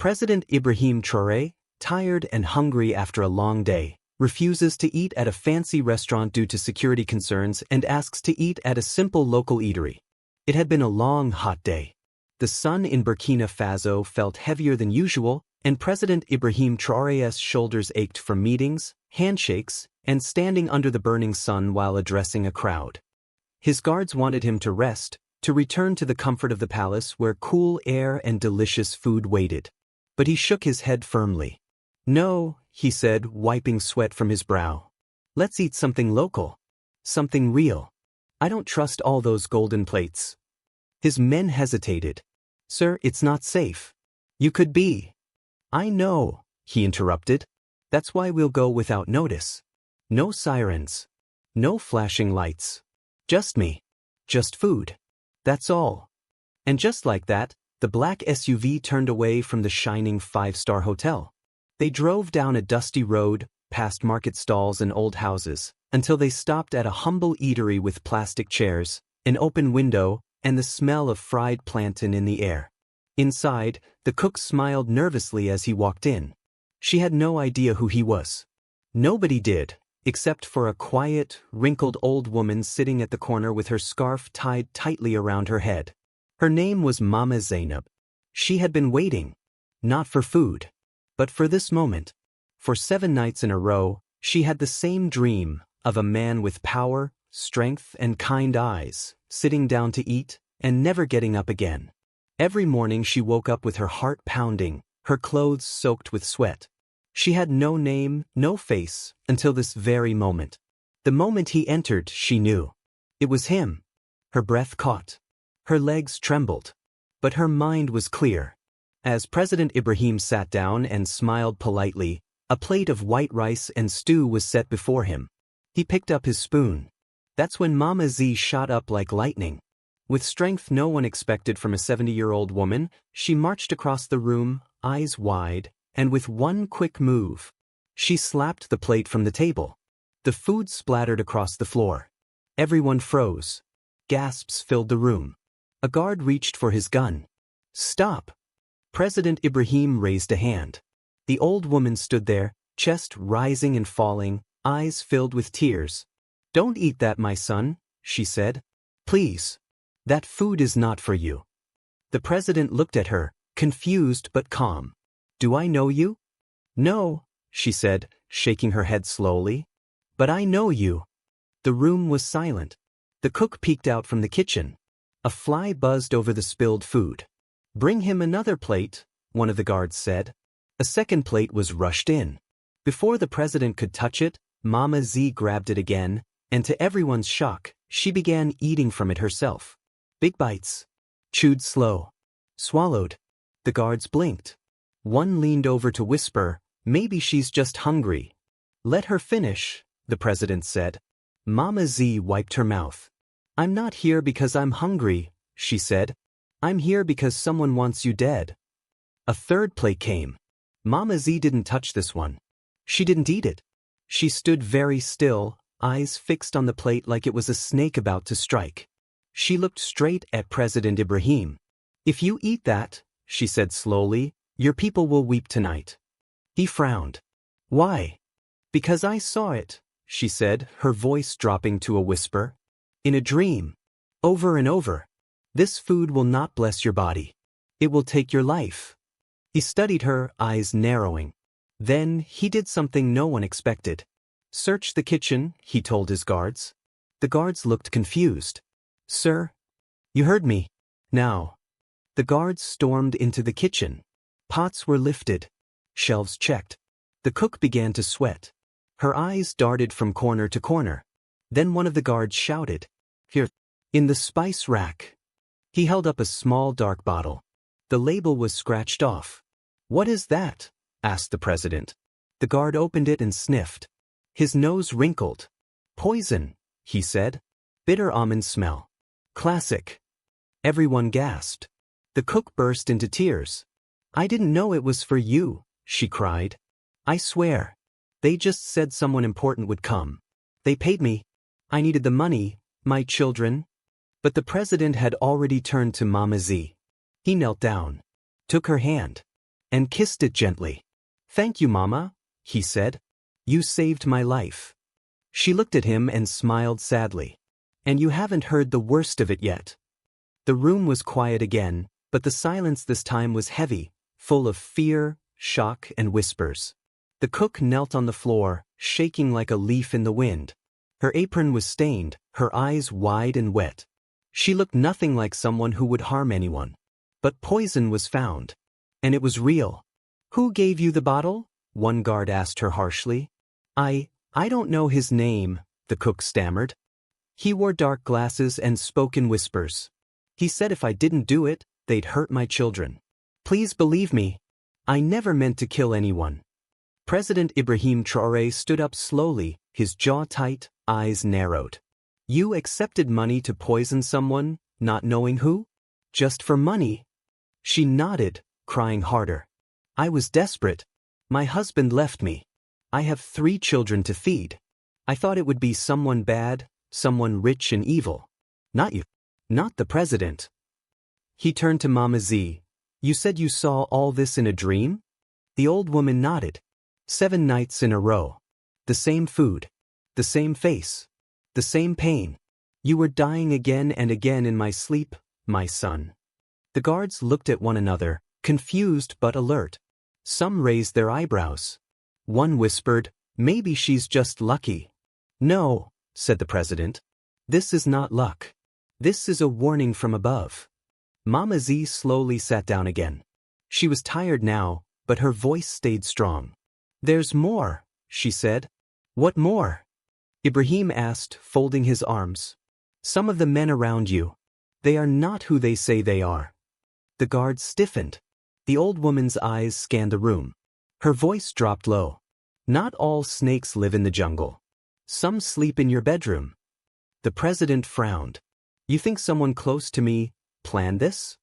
President Ibrahim Traoré, tired and hungry after a long day, refuses to eat at a fancy restaurant due to security concerns and asks to eat at a simple local eatery. It had been a long, hot day. The sun in Burkina Faso felt heavier than usual, and President Ibrahim Traoré's shoulders ached from meetings, handshakes, and standing under the burning sun while addressing a crowd. His guards wanted him to rest, to return to the comfort of the palace where cool air and delicious food waited. But he shook his head firmly. "No," he said, wiping sweat from his brow. "Let's eat something local. Something real. I don't trust all those golden plates." His men hesitated. "Sir, it's not safe. You could be." "I know," he interrupted. "That's why we'll go without notice. No sirens. No flashing lights. Just me. Just food. That's all." And just like that, the black SUV turned away from the shining five-star hotel. They drove down a dusty road, past market stalls and old houses, until they stopped at a humble eatery with plastic chairs, an open window, and the smell of fried plantain in the air. Inside, the cook smiled nervously as he walked in. She had no idea who he was. Nobody did, except for a quiet, wrinkled old woman sitting at the corner with her scarf tied tightly around her head. Her name was Mama Zainab. She had been waiting, not for food, but for this moment. For 7 nights in a row, she had the same dream of a man with power, strength, and kind eyes, sitting down to eat, and never getting up again. Every morning she woke up with her heart pounding, her clothes soaked with sweat. She had no name, no face, until this very moment. The moment he entered, she knew. It was him. Her breath caught. Her legs trembled. But her mind was clear. As President Ibrahim sat down and smiled politely, a plate of white rice and stew was set before him. He picked up his spoon. That's when Mama Z shot up like lightning. With strength no one expected from a 70-year-old woman, she marched across the room, eyes wide, and with one quick move, she slapped the plate from the table. The food splattered across the floor. Everyone froze. Gasps filled the room. A guard reached for his gun. "Stop!" President Ibrahim raised a hand. The old woman stood there, chest rising and falling, eyes filled with tears. "Don't eat that, my son," she said. "Please. That food is not for you." The president looked at her, confused but calm. "Do I know you?" "No," she said, shaking her head slowly. "But I know you." The room was silent. The cook peeked out from the kitchen. A fly buzzed over the spilled food. "Bring him another plate," one of the guards said. A second plate was rushed in. Before the president could touch it, Mama Z grabbed it again, and to everyone's shock, she began eating from it herself. Big bites. Chewed slow. Swallowed. The guards blinked. One leaned over to whisper, "Maybe she's just hungry." "Let her finish," the president said. Mama Z wiped her mouth. "I'm not here because I'm hungry," she said. "I'm here because someone wants you dead." A third plate came. Mama Z didn't touch this one. She didn't eat it. She stood very still, eyes fixed on the plate like it was a snake about to strike. She looked straight at President Ibrahim. "If you eat that," she said slowly, "your people will weep tonight." He frowned. "Why?" "Because I saw it," she said, her voice dropping to a whisper. "In a dream. Over and over. This food will not bless your body. It will take your life." He studied her, eyes narrowing. Then he did something no one expected. "Search the kitchen," he told his guards. The guards looked confused. "Sir?" "You heard me. Now." The guards stormed into the kitchen. Pots were lifted. Shelves checked. The cook began to sweat. Her eyes darted from corner to corner. Then one of the guards shouted, "Here, in the spice rack." He held up a small dark bottle. The label was scratched off. "What is that?" asked the president. The guard opened it and sniffed. His nose wrinkled. "Poison," he said. "Bitter almond smell. Classic." Everyone gasped. The cook burst into tears. "I didn't know it was for you," she cried. "I swear. They just said someone important would come. They paid me. I needed the money, my children." But the president had already turned to Mama Z. He knelt down, took her hand. and kissed it gently. "Thank you, Mama," he said. "You saved my life." She looked at him and smiled sadly. "And you haven't heard the worst of it yet." The room was quiet again, but the silence this time was heavy, full of fear, shock, and whispers. The cook knelt on the floor, shaking like a leaf in the wind. Her apron was stained, her eyes wide and wet. She looked nothing like someone who would harm anyone. But poison was found. And it was real. "Who gave you the bottle?" one guard asked her harshly. I don't know his name," the cook stammered. "He wore dark glasses and spoke in whispers. He said if I didn't do it, they'd hurt my children. Please believe me. I never meant to kill anyone." President Ibrahim Traoré stood up slowly, his jaw tight, eyes narrowed. "You accepted money to poison someone, not knowing who? Just for money?" She nodded, crying harder. "I was desperate. My husband left me. I have 3 children to feed. I thought it would be someone bad, someone rich and evil. Not you. Not the president." He turned to Mama Z. "You said you saw all this in a dream?" The old woman nodded. 7 nights in a row. The same food. The same face. The same pain. You were dying again and again in my sleep, my son." The guards looked at one another, confused but alert. Some raised their eyebrows. One whispered, "Maybe she's just lucky." "No," said the president. "This is not luck. This is a warning from above." Mama Z slowly sat down again. She was tired now, but her voice stayed strong. "There's more," she said. "What more?" Ibrahim asked, folding his arms. "Some of the men around you. They are not who they say they are." The guards stiffened. The old woman's eyes scanned the room. Her voice dropped low. "Not all snakes live in the jungle. Some sleep in your bedroom." The president frowned. "You think someone close to me planned this?"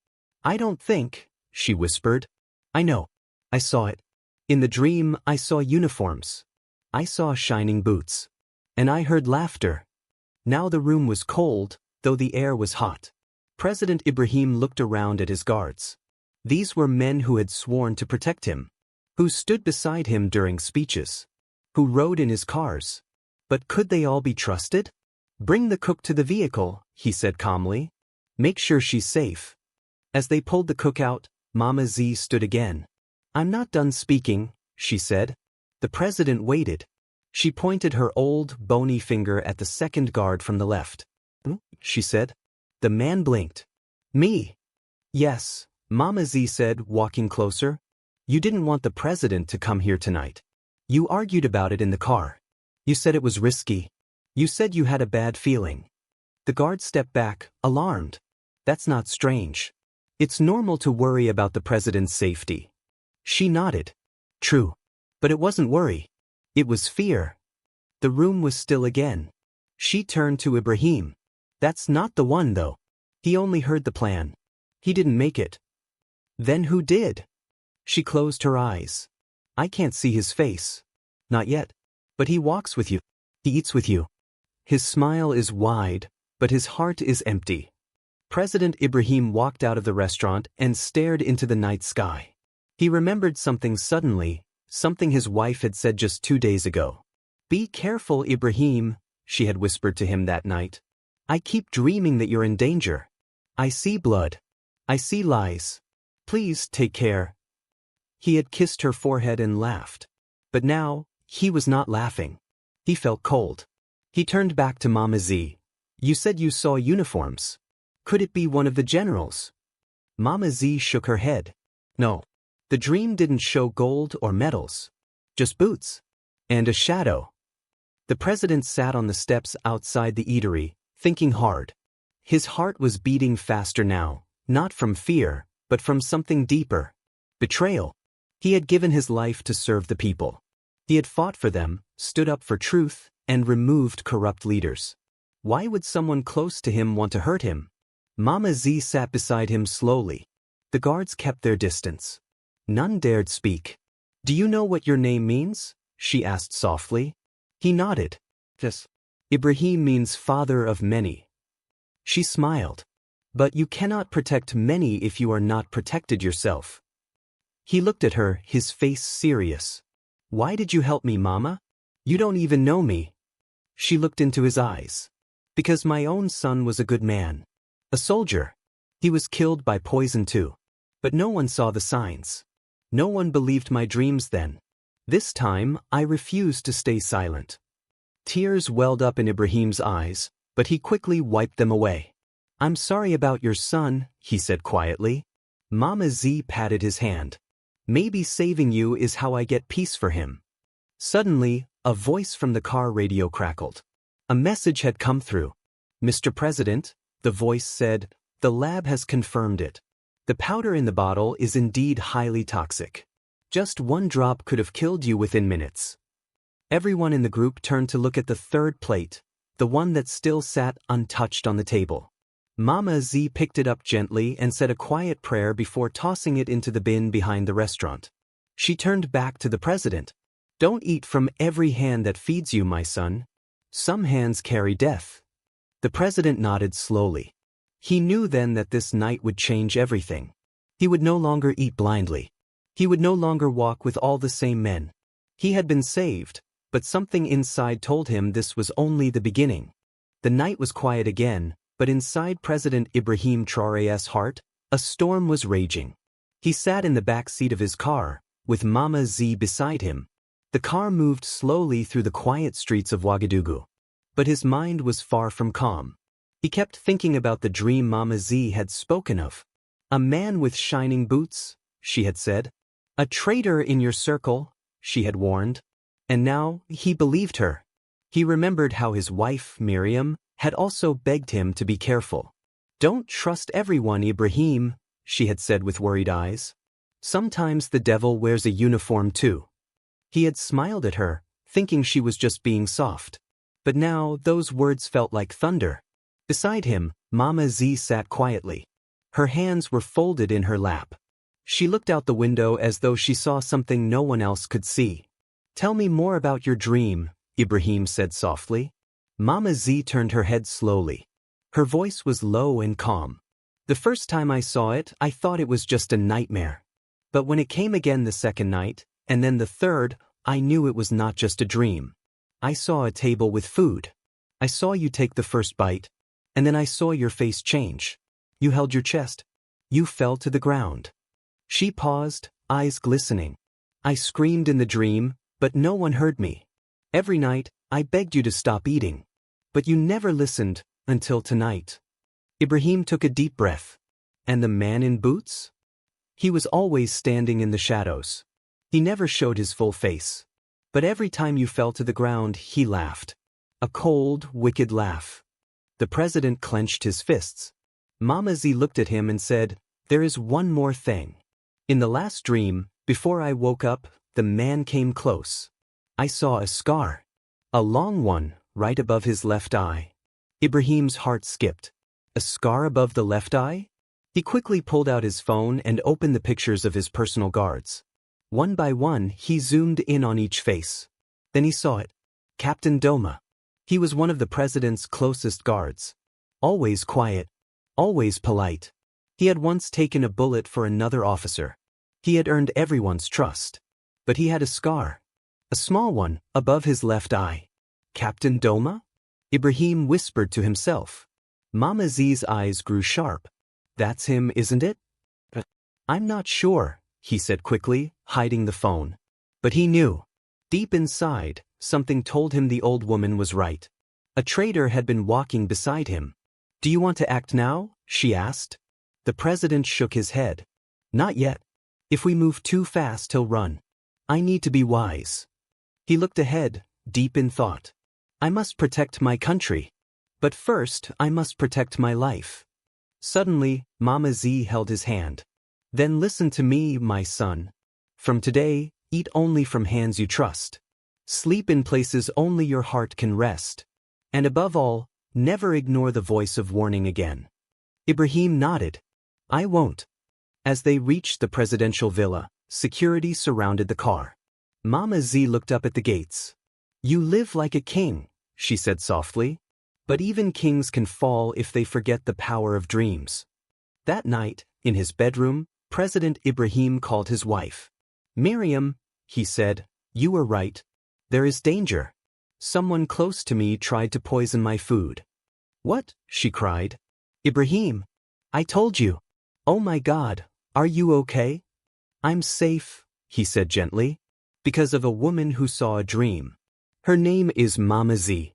"I don't think," she whispered. "I know. I saw it. In the dream, I saw uniforms. I saw shining boots. And I heard laughter." Now the room was cold, though the air was hot. President Ibrahim looked around at his guards. These were men who had sworn to protect him, who stood beside him during speeches, who rode in his cars. But could they all be trusted? "Bring the cook to the vehicle," he said calmly. "Make sure she's safe." As they pulled the cook out, Mama Z stood again. "I'm not done speaking," she said. The president waited. She pointed her old, bony finger at the second guard from the left. She said. The man blinked. "Me?" "Yes," Mama Z said, walking closer. "You didn't want the president to come here tonight. You argued about it in the car. You said it was risky. You said you had a bad feeling." The guard stepped back, alarmed. "That's not strange. It's normal to worry about the president's safety." She nodded. "True. But it wasn't worry. It was fear." The room was still again. She turned to Ibrahim. "That's not the one, though. He only heard the plan. He didn't make it." "Then who did?" She closed her eyes. "I can't see his face. Not yet. But he walks with you. He eats with you. His smile is wide, but his heart is empty." President Ibrahim walked out of the restaurant and stared into the night sky. He remembered something suddenly, something his wife had said just 2 days ago. "Be careful, Ibrahim," she had whispered to him that night. "I keep dreaming that you're in danger. I see blood. I see lies. Please take care." He had kissed her forehead and laughed. But now, he was not laughing. He felt cold. He turned back to Mama Z. "You said you saw uniforms. Could it be one of the generals?" Mama Z shook her head. "No. The dream didn't show gold or medals. Just boots. And a shadow." The president sat on the steps outside the eatery, thinking hard. His heart was beating faster now, not from fear, but from something deeper. Betrayal. He had given his life to serve the people. He had fought for them, stood up for truth, and removed corrupt leaders. Why would someone close to him want to hurt him? Mama Z sat beside him slowly. The guards kept their distance. None dared speak. "Do you know what your name means?" she asked softly. He nodded. "Yes. Ibrahim means father of many." She smiled. "But you cannot protect many if you are not protected yourself." He looked at her, his face serious. Why did you help me, Mama? You don't even know me. She looked into his eyes. Because my own son was a good man. A soldier. He was killed by poison too. But no one saw the signs. No one believed my dreams then. This time, I refused to stay silent. Tears welled up in Ibrahim's eyes, but he quickly wiped them away. I'm sorry about your son, he said quietly. Mama Z patted his hand. Maybe saving you is how I get peace for him. Suddenly, a voice from the car radio crackled. A message had come through. Mr. President, the voice said, the lab has confirmed it. The powder in the bottle is indeed highly toxic. Just one drop could have killed you within minutes. Everyone in the group turned to look at the third plate, the one that still sat untouched on the table. Mama Z picked it up gently and said a quiet prayer before tossing it into the bin behind the restaurant. She turned back to the president. Don't eat from every hand that feeds you, my son. Some hands carry death. The president nodded slowly. He knew then that this night would change everything. He would no longer eat blindly. He would no longer walk with all the same men. He had been saved, but something inside told him this was only the beginning. The night was quiet again, but inside President Ibrahim Traoré's heart, a storm was raging. He sat in the back seat of his car, with Mama Z beside him. The car moved slowly through the quiet streets of Ouagadougou. But his mind was far from calm. He kept thinking about the dream Mama Z had spoken of. A man with shining boots, she had said. A traitor in your circle, she had warned. And now, he believed her. He remembered how his wife, Miriam, had also begged him to be careful. Don't trust everyone, Ibrahim, she had said with worried eyes. Sometimes the devil wears a uniform too. He had smiled at her, thinking she was just being soft. But now those words felt like thunder. Beside him, Mama Z sat quietly. Her hands were folded in her lap. She looked out the window as though she saw something no one else could see. Tell me more about your dream, Ibrahim said softly. Mama Z turned her head slowly. Her voice was low and calm. The first time I saw it, I thought it was just a nightmare. But when it came again the second night, and then the third, I knew it was not just a dream. I saw a table with food. I saw you take the first bite. And then I saw your face change. You held your chest. You fell to the ground. She paused, eyes glistening. I screamed in the dream, but no one heard me. Every night, I begged you to stop eating. But you never listened, until tonight. Ibrahim took a deep breath. And the man in boots? He was always standing in the shadows. He never showed his full face. But every time you fell to the ground, he laughed. A cold, wicked laugh. The president clenched his fists. Mama Z looked at him and said, there is one more thing. In the last dream, before I woke up, the man came close. I saw a scar. A long one, right above his left eye. Ibrahim's heart skipped. A scar above the left eye? He quickly pulled out his phone and opened the pictures of his personal guards. One by one, he zoomed in on each face. Then he saw it. Captain Doma. He was one of the president's closest guards. Always quiet. Always polite. He had once taken a bullet for another officer. He had earned everyone's trust. But he had a scar. A small one, above his left eye. Captain Doma? Ibrahim whispered to himself. Mama Z's eyes grew sharp. That's him, isn't it? I'm not sure, he said quickly, hiding the phone. But he knew. Deep inside, something told him the old woman was right. A traitor had been walking beside him. Do you want to act now? She asked. The president shook his head. Not yet. If we move too fast, he'll run. I need to be wise. He looked ahead, deep in thought. I must protect my country. But first, I must protect my life. Suddenly, Mama Z held his hand. Then listen to me, my son. From today, eat only from hands you trust. Sleep in places only your heart can rest. And above all, never ignore the voice of warning again. Ibrahim nodded. I won't. As they reached the presidential villa, security surrounded the car. Mama Z looked up at the gates. You live like a king, she said softly. But even kings can fall if they forget the power of dreams. That night, in his bedroom, President Ibrahim called his wife. "Miriam," he said, "you were right. There is danger. Someone close to me tried to poison my food." "What?" she cried. "Ibrahim, I told you." "Oh my God, are you okay?" "I'm safe," he said gently, "because of a woman who saw a dream. Her name is Mama Z."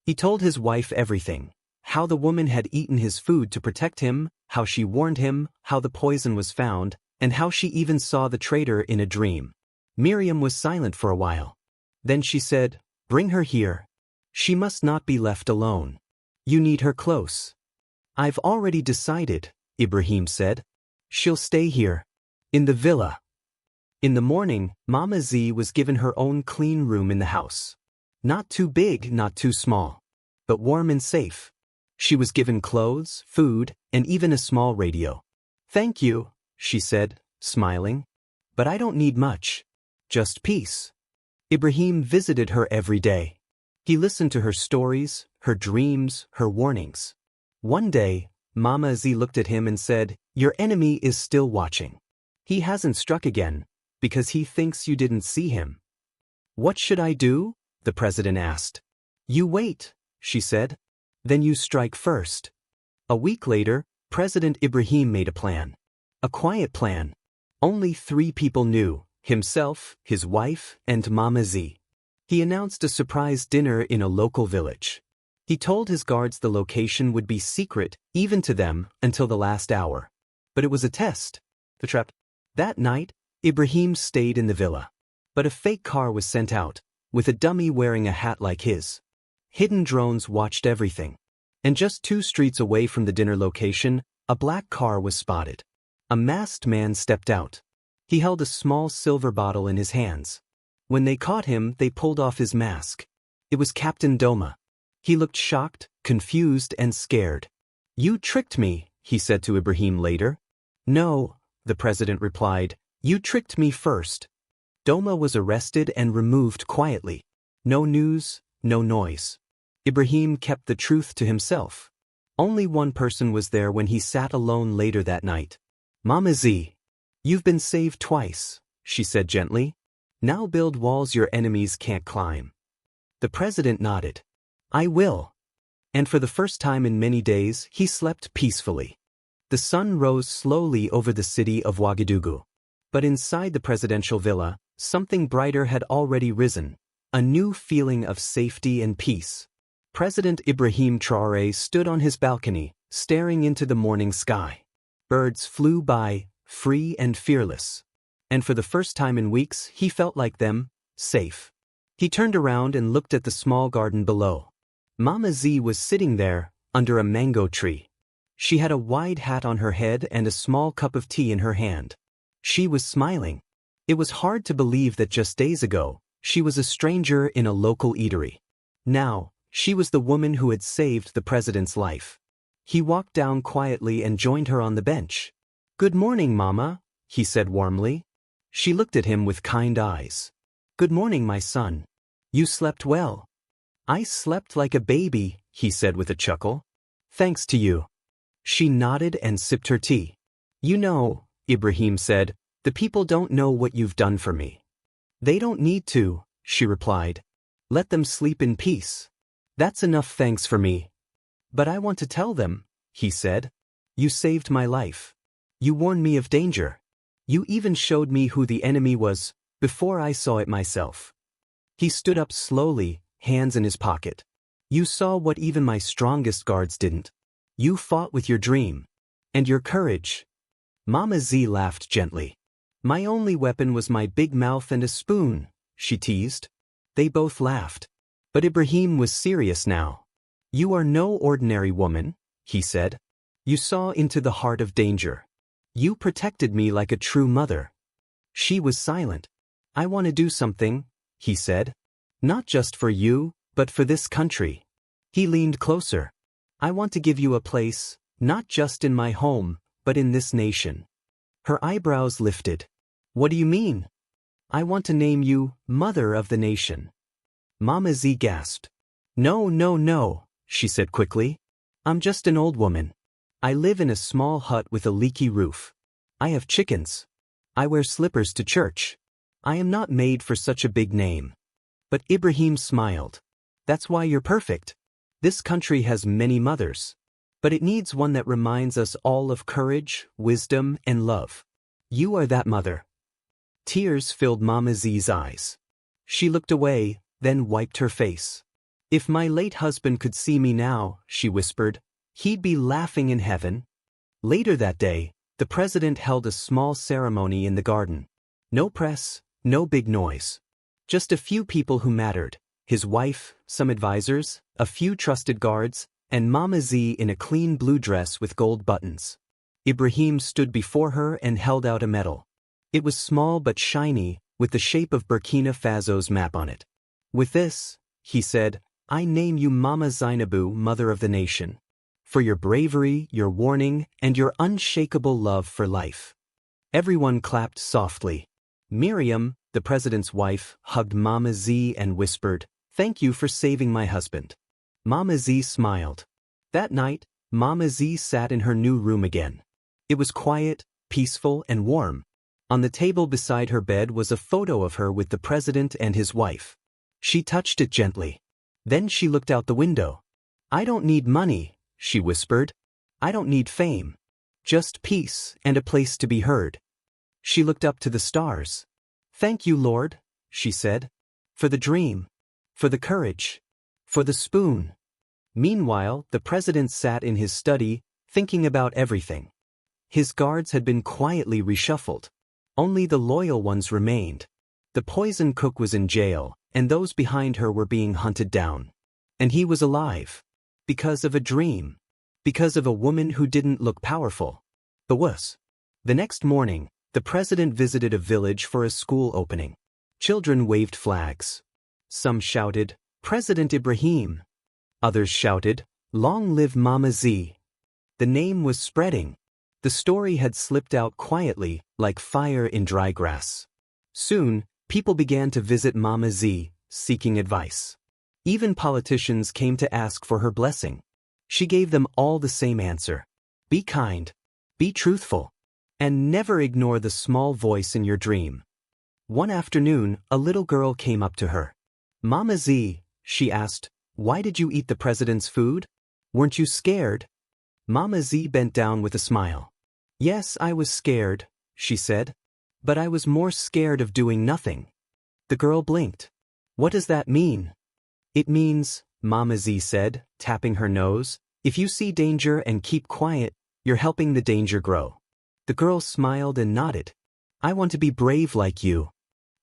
He told his wife everything. How the woman had eaten his food to protect him, how she warned him, how the poison was found, and how she even saw the traitor in a dream. Miriam was silent for a while. Then she said, "Bring her here. She must not be left alone. You need her close." "I've already decided," Ibrahim said. "She'll stay here. In the villa." In the morning, Mama Z was given her own clean room in the house. Not too big, not too small, but warm and safe. She was given clothes, food, and even a small radio. "Thank you," she said, smiling. "But I don't need much. Just peace." Ibrahim visited her every day. He listened to her stories, her dreams, her warnings. One day, Mama Z looked at him and said, "Your enemy is still watching. He hasn't struck again, because he thinks you didn't see him." "What should I do?" the president asked. "You wait," she said. "Then you strike first." A week later, President Ibrahim made a plan. A quiet plan. Only 3 people knew: himself, his wife, and Mama Z. He announced a surprise dinner in a local village. He told his guards the location would be secret, even to them, until the last hour. But it was a test. The trap. That night, Ibrahim stayed in the villa. But a fake car was sent out, with a dummy wearing a hat like his. Hidden drones watched everything. And just 2 streets away from the dinner location, a black car was spotted. A masked man stepped out. He held a small silver bottle in his hands. When they caught him, they pulled off his mask. It was Captain Doma. He looked shocked, confused, and scared. "You tricked me," he said to Ibrahim later. "No," the president replied, "you tricked me first." Doma was arrested and removed quietly. No news, no noise. Ibrahim kept the truth to himself. Only one person was there when he sat alone later that night. "Mama Z, you've been saved twice," she said gently. "Now build walls your enemies can't climb." The president nodded. "I will." And for the first time in many days, he slept peacefully. The sun rose slowly over the city of Ouagadougou. But inside the presidential villa, something brighter had already risen, a new feeling of safety and peace. President Ibrahim Traoré stood on his balcony, staring into the morning sky. Birds flew by, free and fearless. And for the first time in weeks, he felt like them, safe. He turned around and looked at the small garden below. Mama Z was sitting there, under a mango tree. She had a wide hat on her head and a small cup of tea in her hand. She was smiling. It was hard to believe that just days ago, she was a stranger in a local eatery. Now, she was the woman who had saved the president's life. He walked down quietly and joined her on the bench. "Good morning, Mama," he said warmly. She looked at him with kind eyes. "Good morning, my son. You slept well." "I slept like a baby," he said with a chuckle. "Thanks to you." She nodded and sipped her tea. "You know," Ibrahim said, "the people don't know what you've done for me." "They don't need to," she replied. "Let them sleep in peace. That's enough thanks for me." "But I want to tell them," he said. "You saved my life. You warned me of danger. You even showed me who the enemy was, before I saw it myself." He stood up slowly, hands in his pocket. "You saw what even my strongest guards didn't. You fought with your dream. And your courage." Mama Z laughed gently. "My only weapon was my big mouth and a spoon," she teased. They both laughed. But Ibrahim was serious now. "You are no ordinary woman," he said. "You saw into the heart of danger. You protected me like a true mother." She was silent. "I want to do something," he said. "Not just for you, but for this country." He leaned closer. "I want to give you a place, not just in my home, but in this nation." Her eyebrows lifted. "What do you mean?" "I want to name you Mother of the Nation." Mama Z gasped. "No, no, no," she said quickly. "I'm just an old woman. I live in a small hut with a leaky roof. I have chickens. I wear slippers to church. I am not made for such a big name. But Ibrahim smiled. That's why you're perfect. This country has many mothers. But it needs one that reminds us all of courage, wisdom, and love. You are that mother. Tears filled Mama Z's eyes. She looked away, then wiped her face. If my late husband could see me now, she whispered, he'd be laughing in heaven. Later that day, the president held a small ceremony in the garden. No press, no big noise. Just a few people who mattered. His wife, some advisors, a few trusted guards, and Mama Z in a clean blue dress with gold buttons. Ibrahim stood before her and held out a medal. It was small but shiny, with the shape of Burkina Faso's map on it. With this, he said, I name you Mama Zainabu, Mother of the Nation. For your bravery, your warning, and your unshakable love for life. Everyone clapped softly. Miriam, the president's wife, hugged Mama Z and whispered, Thank you for saving my husband. Mama Z smiled. That night, Mama Z sat in her new room again. It was quiet, peaceful, and warm. On the table beside her bed was a photo of her with the president and his wife. She touched it gently. Then she looked out the window. I don't need money, she whispered. I don't need fame. Just peace and a place to be heard. She looked up to the stars. Thank you, Lord, she said. For the dream. For the courage. For the spoon. Meanwhile, the president sat in his study, thinking about everything. His guards had been quietly reshuffled. Only the loyal ones remained. The poison cook was in jail, and those behind her were being hunted down. And he was alive. Because of a dream. Because of a woman who didn't look powerful. But was. The next morning, the president visited a village for a school opening. Children waved flags. Some shouted, President Ibrahim. Others shouted, Long live Mama Z. The name was spreading. The story had slipped out quietly, like fire in dry grass. Soon, people began to visit Mama Z, seeking advice. Even politicians came to ask for her blessing. She gave them all the same answer. Be kind. Be truthful. And never ignore the small voice in your dream. One afternoon, a little girl came up to her. Mama Z, she asked, why did you eat the president's food? Weren't you scared? Mama Z bent down with a smile. Yes, I was scared, she said. But I was more scared of doing nothing. The girl blinked. What does that mean? It means, Mama Z said, tapping her nose, if you see danger and keep quiet, you're helping the danger grow. The girl smiled and nodded. I want to be brave like you.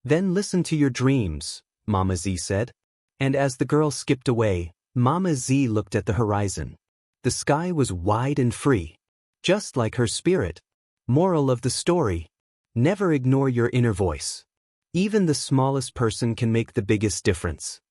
Then listen to your dreams, Mama Z said. And as the girl skipped away, Mama Z looked at the horizon. The sky was wide and free. Just like her spirit. Moral of the story. Never ignore your inner voice. Even the smallest person can make the biggest difference.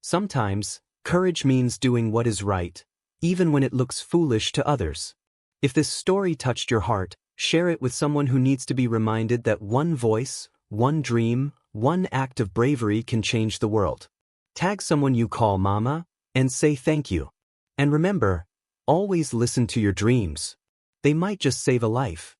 Sometimes, courage means doing what is right, even when it looks foolish to others. If this story touched your heart, share it with someone who needs to be reminded that one voice, one dream, one act of bravery can change the world. Tag someone you call Mama, and say thank you. And remember, always listen to your dreams. They might just save a life.